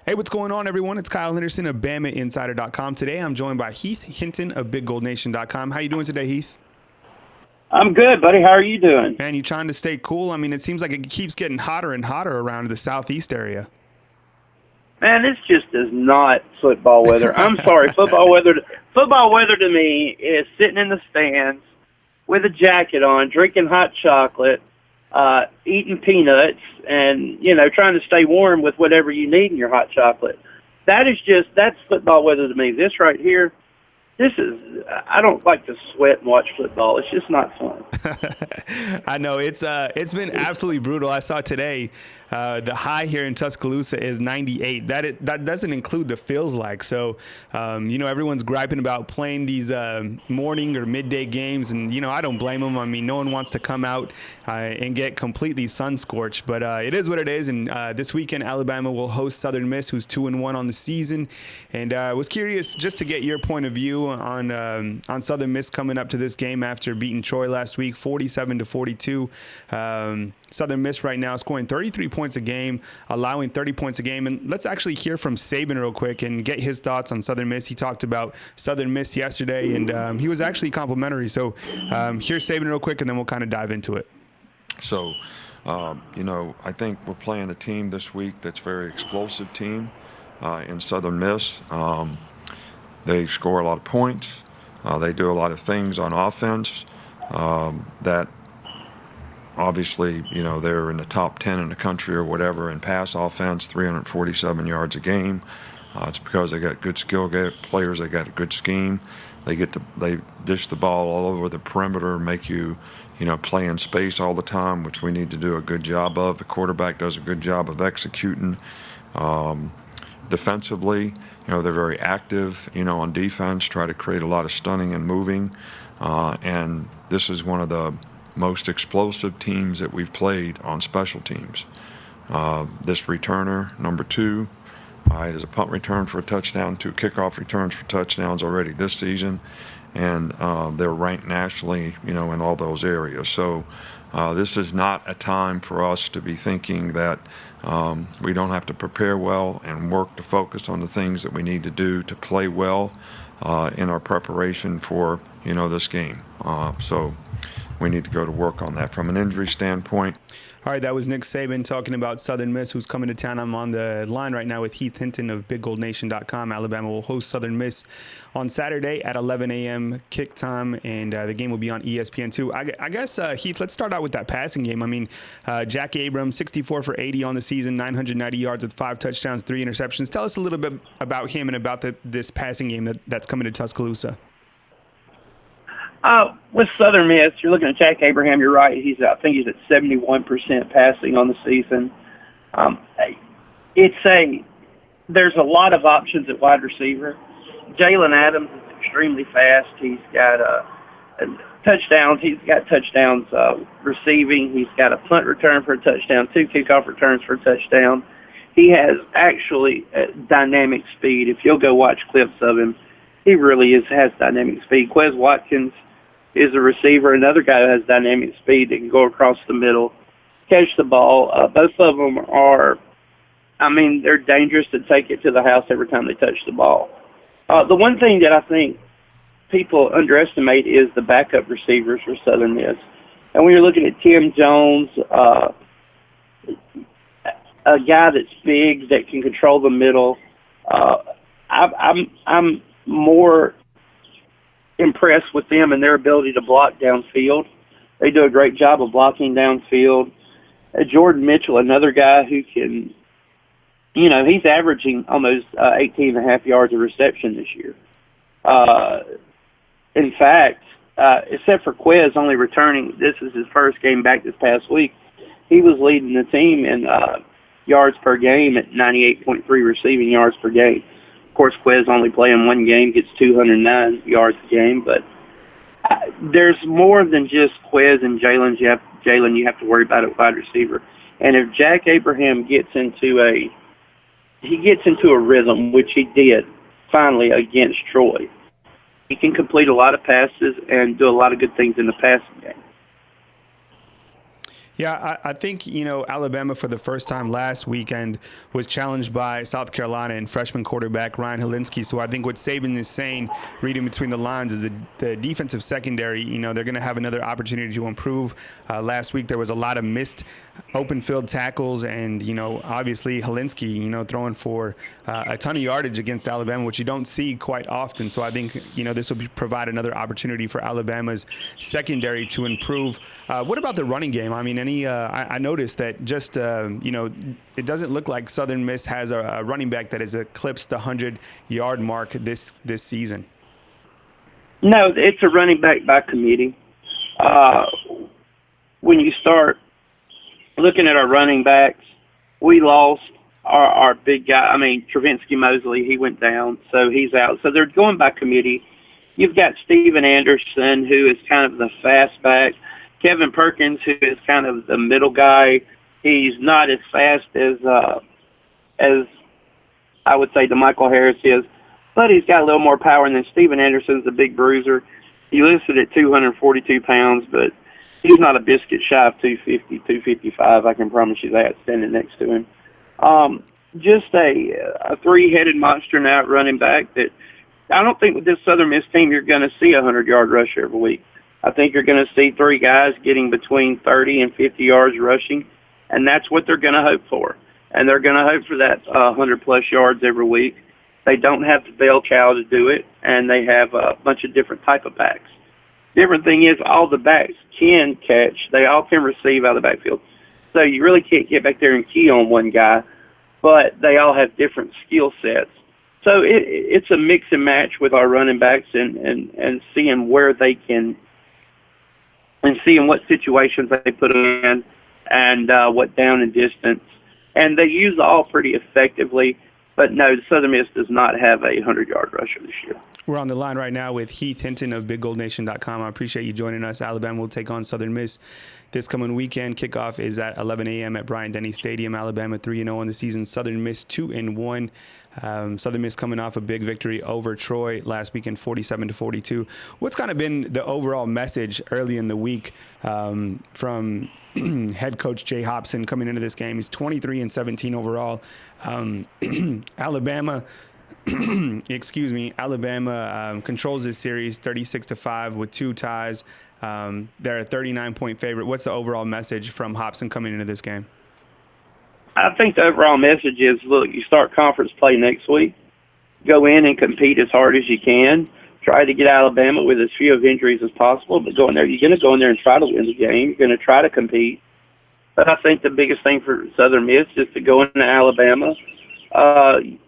Hey, what's going on, everyone? It's Kyle Henderson of BamaInsider.com. Today, I'm joined by Heath Hinton of BigGoldNation.com. How you doing today, Heath? I'm good, buddy. How are you doing? Man, you trying to stay cool? I mean, it seems like it keeps getting hotter and hotter around the southeast area. Man, this just is not football weather. I'm sorry, football weather. Football weather to me is sitting in the stands with a jacket on, drinking hot chocolate, eating peanuts, and trying to stay warm with whatever you need in your hot chocolate. That's football weather to me. This right here. I don't like to sweat and watch football. It's just not fun. I know it's been absolutely brutal. I saw today the high here in Tuscaloosa is 98. That doesn't include the feels like. So everyone's griping about playing these morning or midday games, and I don't blame them. I mean, no one wants to come out and get completely sun scorched, but it is what it is. And this weekend, Alabama will host Southern Miss, who's 2-1 on the season. And I was curious just to get your point of view on Southern Miss coming up to this game after beating Troy last week, 47-42. Southern Miss right now scoring 33 points a game, allowing 30 points a game. And let's actually hear from Saban real quick and get his thoughts on Southern Miss. He talked about Southern Miss yesterday, and he was actually complimentary. So here's Saban real quick, and then we'll kind of dive into it. So, I think we're playing a team this week that's a very explosive team in Southern Miss. They score a lot of points. They do a lot of things on offense that obviously, they're in the top 10 in the country or whatever in pass offense, 347 yards a game. It's because they got good skill players. They got a good scheme. They dish the ball all over the perimeter, make you, play in space all the time, which we need to do a good job of. The quarterback does a good job of executing. Defensively, they're very active, on defense, try to create a lot of stunning and moving. And this is one of the most explosive teams that we've played on special teams. This returner, number 2, is a punt return for a touchdown, 2 kickoff returns for touchdowns already this season. And they're ranked nationally, in all those areas. So this is not a time for us to be thinking that we don't have to prepare well and work to focus on the things that we need to do to play well in our preparation for, this game. So we need to go to work on that. From an injury standpoint, all right, that was Nick Saban talking about Southern Miss, who's coming to town. I'm on the line right now with Heath Hinton of BigGoldNation.com. Alabama will host Southern Miss on Saturday at 11 a.m. kick time, and the game will be on ESPN2. I guess, Heath, let's start out with that passing game. I mean, Jack Abrams, 64 for 80 on the season, 990 yards with 5 touchdowns, 3 interceptions. Tell us a little bit about him and about this passing game that's coming to Tuscaloosa. With Southern Miss, you're looking at Jack Abraham. You're right. I think he's at 71% passing on the season. There's a lot of options at wide receiver. Jaylen Adams is extremely fast. He's got touchdowns. He's got touchdowns receiving. He's got a punt return for a touchdown, 2 kickoff returns for a touchdown. He has actually dynamic speed. If you'll go watch clips of him, he really has dynamic speed. Quez Watkins is a receiver, another guy who has dynamic speed that can go across the middle, catch the ball. Both of them they're dangerous to take it to the house every time they touch the ball. The one thing that I think people underestimate is the backup receivers for Southern Miss. And when you're looking at Tim Jones, a guy that's big, that can control the middle, I'm more impressed with them and their ability to block downfield. They do a great job of blocking downfield. Jordan Mitchell, another guy who can, he's averaging almost 18.5 yards of reception this year. In fact, except for Quez only returning, this is his first game back this past week, he was leading the team in yards per game at 98.3 receiving yards per game. Of course, Quez only playing one game, gets 209 yards a game, but there's more than just Quez and Jaylen. You have to worry about at wide receiver. And if Jack Abraham gets into a rhythm, which he did finally against Troy, he can complete a lot of passes and do a lot of good things in the passing game. Yeah, I think, Alabama for the first time last weekend was challenged by South Carolina and freshman quarterback Ryan Helinski. So I think what Saban is saying, reading between the lines, is the defensive secondary, they're going to have another opportunity to improve. Last week there was a lot of missed open field tackles and, obviously Helinski, throwing for a ton of yardage against Alabama, which you don't see quite often. So I think, this will provide another opportunity for Alabama's secondary to improve. What about the running game? I mean, I noticed that just, it doesn't look like Southern Miss has a running back that has eclipsed the 100-yard mark this season. No, it's a running back by committee. When you start looking at our running backs, we lost our big guy. I mean, Travinsky Mosley, he went down, so he's out. So they're going by committee. You've got Steven Anderson, who is kind of the fast back. Kevin Perkins, who is kind of the middle guy. He's not as fast as I would say DeMichael Harris is, but he's got a little more power. And then Steven Anderson's a big bruiser. He listed at 242 pounds, but he's not a biscuit shy of 250, 255. I can promise you that, standing next to him. Just a three-headed monster now at running back that I don't think with this Southern Miss team you're going to see a 100-yard rusher every week. I think you're going to see three guys getting between 30 and 50 yards rushing, and that's what they're going to hope for. And they're going to hope for that 100-plus yards every week. They don't have the bell cow to do it, and they have a bunch of different type of backs. Different thing is all the backs can catch. They all can receive out of the backfield. So you really can't get back there and key on one guy, but they all have different skill sets. So it's a mix and match with our running backs and seeing where they can – and seeing what situations they put them in and what down and distance. And they use all pretty effectively. But no, Southern Miss does not have a 100-yard rusher this year. We're on the line right now with Heath Hinton of BigGoldNation.com. I appreciate you joining us. Alabama will take on Southern Miss this coming weekend. Kickoff is at 11 a.m. at Bryant-Denny Stadium. Alabama 3-0 on the season. Southern Miss 2-1. Southern Miss coming off a big victory over Troy last weekend, 47-42. What's kind of been the overall message early in the week from head coach Jay Hopson coming into this game? He's 23-17 overall. Alabama controls this series 36-5 with 2 ties. They're a 39-point favorite. What's the overall message from Hopson coming into this game? I think the overall message is, look, you start conference play next week. Go in and compete as hard as you can. Try to get Alabama with as few of injuries as possible, but go in there. You're going to go in there and try to win the game. You're going to try to compete. But I think the biggest thing for Southern Miss is to go into Alabama.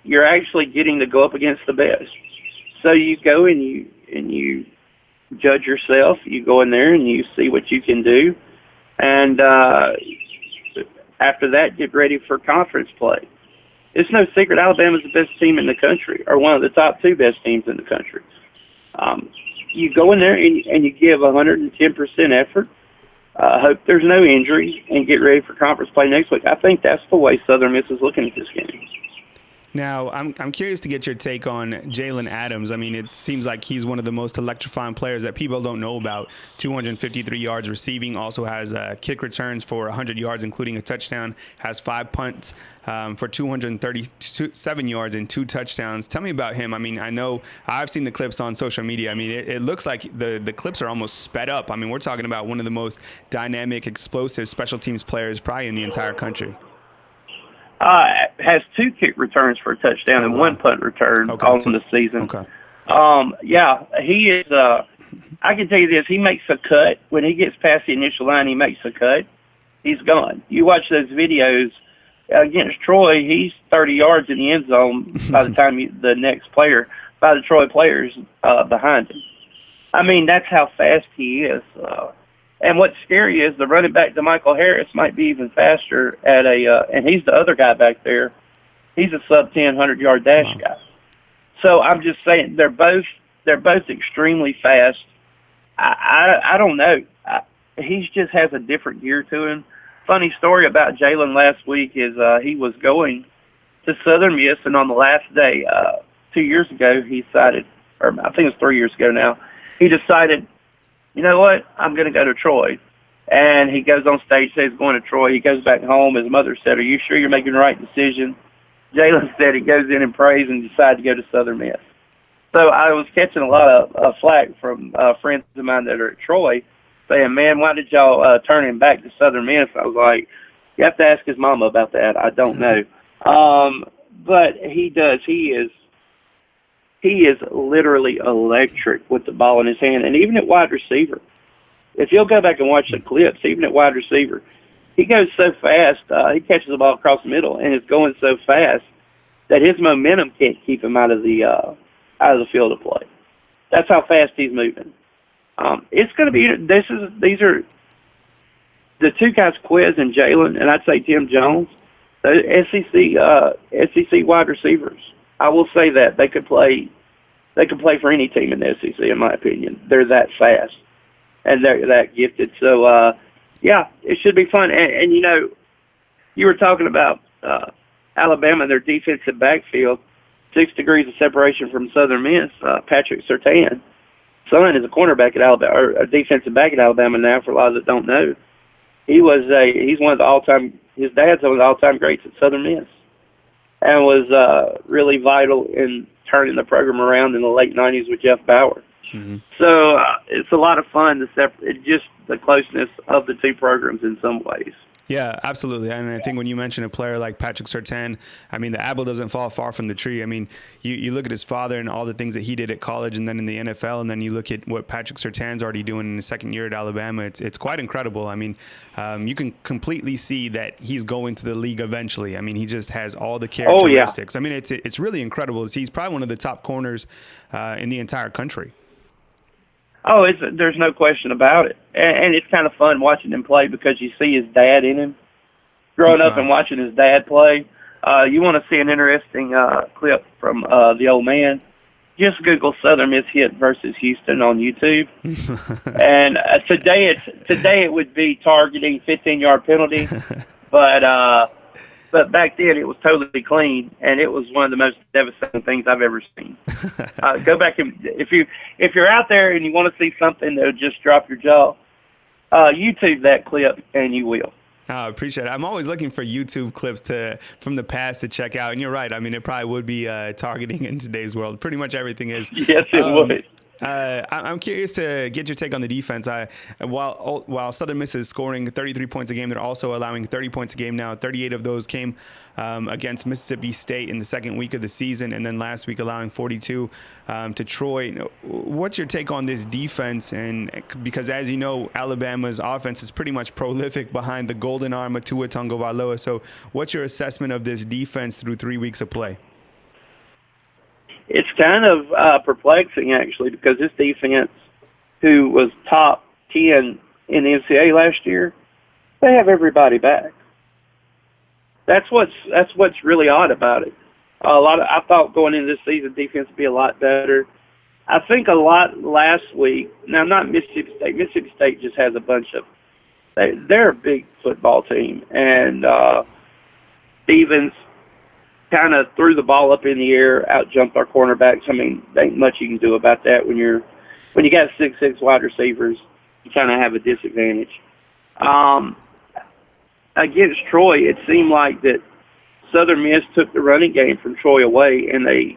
You're actually getting to go up against the best. So you go and you judge yourself. You go in there and you see what you can do. And after that, get ready for conference play. It's no secret Alabama's the best team in the country, or one of the top 2 best teams in the country. You go in there and you give 110% effort. Hope there's no injuries, and get ready for conference play next week. I think that's the way Southern Miss is looking at this game. Now, I'm curious to get your take on Jaylen Adams. I mean, it seems like he's one of the most electrifying players that people don't know about. 253 yards receiving, also has kick returns for 100 yards, including a touchdown, has 5 punts for 237 yards and 2 touchdowns. Tell me about him. I mean, I know I've seen the clips on social media. I mean, it looks like the clips are almost sped up. I mean, we're talking about one of the most dynamic, explosive special teams players probably in the entire country. Has 2 kick returns for a touchdown and 1 punt return on the season. Okay. Yeah, he is. I can tell you this: he makes a cut when he gets past the initial line. He makes a cut. He's gone. You watch those videos against Troy. He's 30 yards in the end zone by the time the next player, by the Troy players behind him. I mean, that's how fast he is. And what's scary is the running back, DeMichael Harris, might be even faster at and he's the other guy back there. He's a sub-10 100-yard dash guy. So I'm just saying they're both extremely fast. I don't know. He just has a different gear to him. Funny story about Jaylen last week is he was going to Southern Miss, and on the last day, 2 years ago, he decided, or I think it was 3 years ago now, he decided, you know what, I'm going to go to Troy. And he goes on stage, says he's going to Troy. He goes back home. His mother said, "Are you sure you're making the right decision?" Jaylen said he goes in and prays and decides to go to Southern Miss. So I was catching a lot of flack from friends of mine that are at Troy saying, "Man, why did y'all turn him back to Southern Miss?" I was like, you have to ask his mama about that. I don't know. But he does. He is literally electric with the ball in his hand. And even at wide receiver, if you'll go back and watch the clips, even at wide receiver, he goes so fast. He catches the ball across the middle and is going so fast that his momentum can't keep him out of the field of play. That's how fast he's moving. It's going to be. These are the two guys, Quiz and Jaylen, and I'd say Tim Jones, the SEC wide receivers. I will say that they could play for any team in the SEC, in my opinion. They're that fast and they're that gifted. So, yeah, it should be fun. And you know, you were talking about Alabama, their defensive backfield, 6 degrees of separation from Southern Miss. Patrick Surtain, son, is a cornerback at Alabama, or a defensive back at Alabama now. For a lot that don't know, he's one of the all-time. His dad's one of the all-time greats at Southern Miss, and was really vital in turning the program around in the late '90s with Jeff Bauer. Mm-hmm. So it's a lot of fun just the closeness of the two programs in some ways. Yeah, absolutely. And I think when you mention a player like Patrick Surtain, I mean, the apple doesn't fall far from the tree. I mean, you look at his father and all the things that he did at college and then in the NFL, and then you look at what Patrick Surtain's already doing in his second year at Alabama. It's quite incredible. I mean, you can completely see that he's going to the league eventually. I mean, he just has all the characteristics. Oh, yeah. I mean, it's really incredible. He's probably one of the top corners in the entire country. Oh, there's no question about it. And it's kind of fun watching him play because you see his dad in him. Growing up and watching his dad play, you want to see an interesting clip from the old man, just Google Southern Miss hit versus Houston on YouTube. And today it would be targeting 15-yard penalty, but back then it was totally clean, and it was one of the most devastating things I've ever seen. Go back and if you're out there and you want to see something that'll just drop your jaw, YouTube that clip and you will. I appreciate it. I'm always looking for YouTube clips from the past to check out. And you're right. I mean, it probably would be targeting in today's world. Pretty much everything is. Yes, it would. I'm curious to get your take on the defense. While Southern Miss is scoring 33 points a game, they're also allowing 30 points a game now. 38 of those came against Mississippi State in the second week of the season, and then last week allowing 42 to Troy. What's your take on this defense? And because, as you know, Alabama's offense is pretty much prolific behind the golden arm of Tua Tagovailoa. So what's your assessment of this defense through 3 weeks of play? It's kind of perplexing, actually, because this defense, who was top 10 in the NCAA last year, they have everybody back. That's what's really odd about it. I thought going into this season, defense would be a lot better. I think a lot last week. Now, not Mississippi State. Mississippi State just has a bunch of. They're a big football team, and Stevens kind of threw the ball up in the air, out-jumped our cornerbacks. I mean, there ain't much you can do about that when you got 6'6" wide receivers. You kind of have a disadvantage. Against Troy, it seemed like that Southern Miss took the running game from Troy away, and they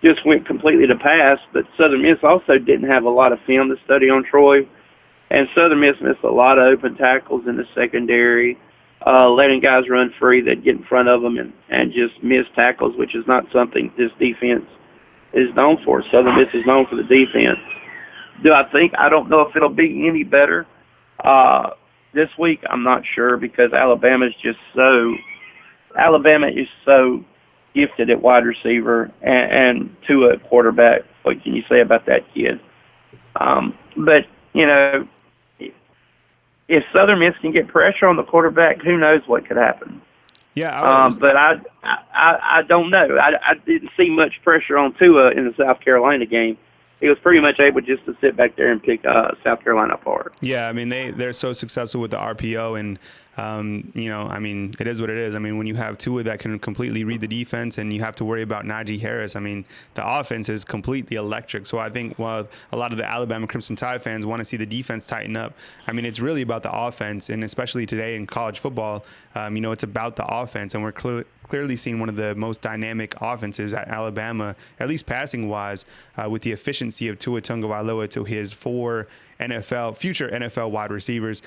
just went completely to pass. But Southern Miss also didn't have a lot of film to study on Troy, and Southern Miss missed a lot of open tackles in the secondary. Letting guys run free that get in front of them and just miss tackles, which is not something this defense is known for. Southern Miss is known for the defense. I don't know if it'll be any better this week. I'm not sure because Alabama is so gifted at wide receiver and to a quarterback. What can you say about that kid? But, you know, if Southern Miss can get pressure on the quarterback, who knows what could happen? Yeah, but I don't know. I didn't see much pressure on Tua in the South Carolina game. He was pretty much able just to sit back there and pick South Carolina apart. Yeah, I mean they're so successful with the RPO, and I mean, it is what it is. I mean, when you have Tua that can completely read the defense and you have to worry about Najee Harris, I mean, the offense is completely electric. So I think while a lot of the Alabama Crimson Tide fans want to see the defense tighten up, I mean, it's really about the offense. And especially today in college football, it's about the offense. And we're clearly seeing one of the most dynamic offenses at Alabama, at least passing wise, with the efficiency of Tua Tagovailoa to his future NFL wide receivers.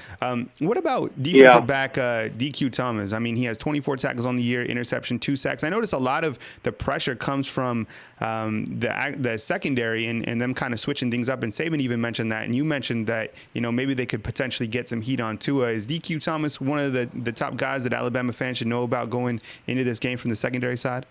What about defensive back DQ Thomas? I mean, he has 24 tackles on the year, interception, 2 sacks. I notice a lot of the pressure comes from the secondary and them kind of switching things up. And Saban even mentioned that, and you mentioned that maybe they could potentially get some heat on Tua. Is DQ Thomas one of the top guys that Alabama fans should know about going into this game from the secondary side?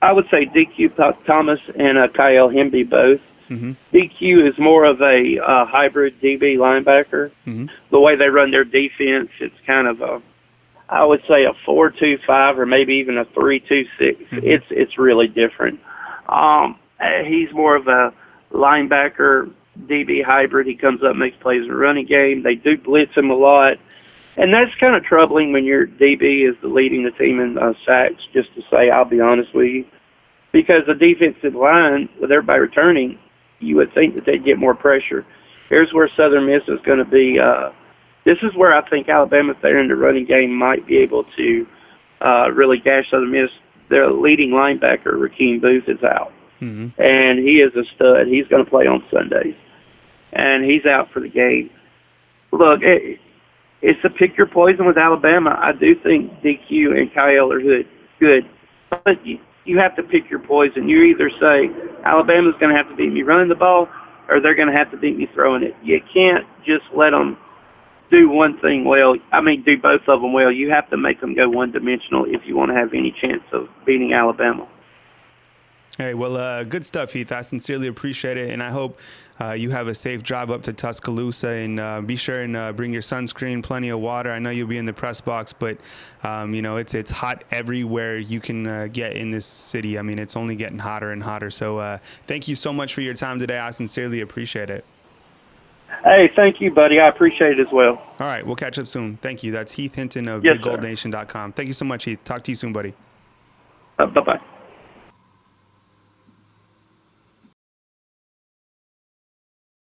I would say DQ Thomas and Kyle Hemby both. Mm-hmm. DQ is more of a hybrid DB linebacker. Mm-hmm. The way they run their defense, it's kind of I would say a 4-2-5 or maybe even a 3-2-6. Mm-hmm. It's really different. He's more of a linebacker DB hybrid. He comes up, makes plays in the running game. They do blitz him a lot. And that's kind of troubling when your DB is leading the team in sacks, just to say, I'll be honest with you. Because the defensive line, with everybody returning, you would think that they'd get more pressure. Here's where Southern Miss is going to be. This is where I think Alabama, if they're in the running game, might be able to really gash Southern Miss. Their leading linebacker, Rakeem Booth, is out. Mm-hmm. And he is a stud. He's going to play on Sundays. And he's out for the game. Look, it's a pick your poison with Alabama. I do think DQ and Kyle are good. But you have to pick your poison. You either say, Alabama's going to have to beat me running the ball, or they're going to have to beat me throwing it. You can't just let them do one thing well. Do both of them well. You have to make them go one-dimensional if you want to have any chance of beating Alabama. Hey, well, good stuff, Heath. I sincerely appreciate it, and I hope you have a safe drive up to Tuscaloosa, and be sure and bring your sunscreen, plenty of water. I know you'll be in the press box, but it's hot everywhere you can get in this city. I mean, it's only getting hotter and hotter. So thank you so much for your time today. I sincerely appreciate it. Hey, thank you, buddy. I appreciate it as well. All right, we'll catch up soon. Thank you. That's Heath Hinton of Yes, BigGoldNation.com. Thank you so much, Heath. Talk to you soon, buddy. Bye-bye.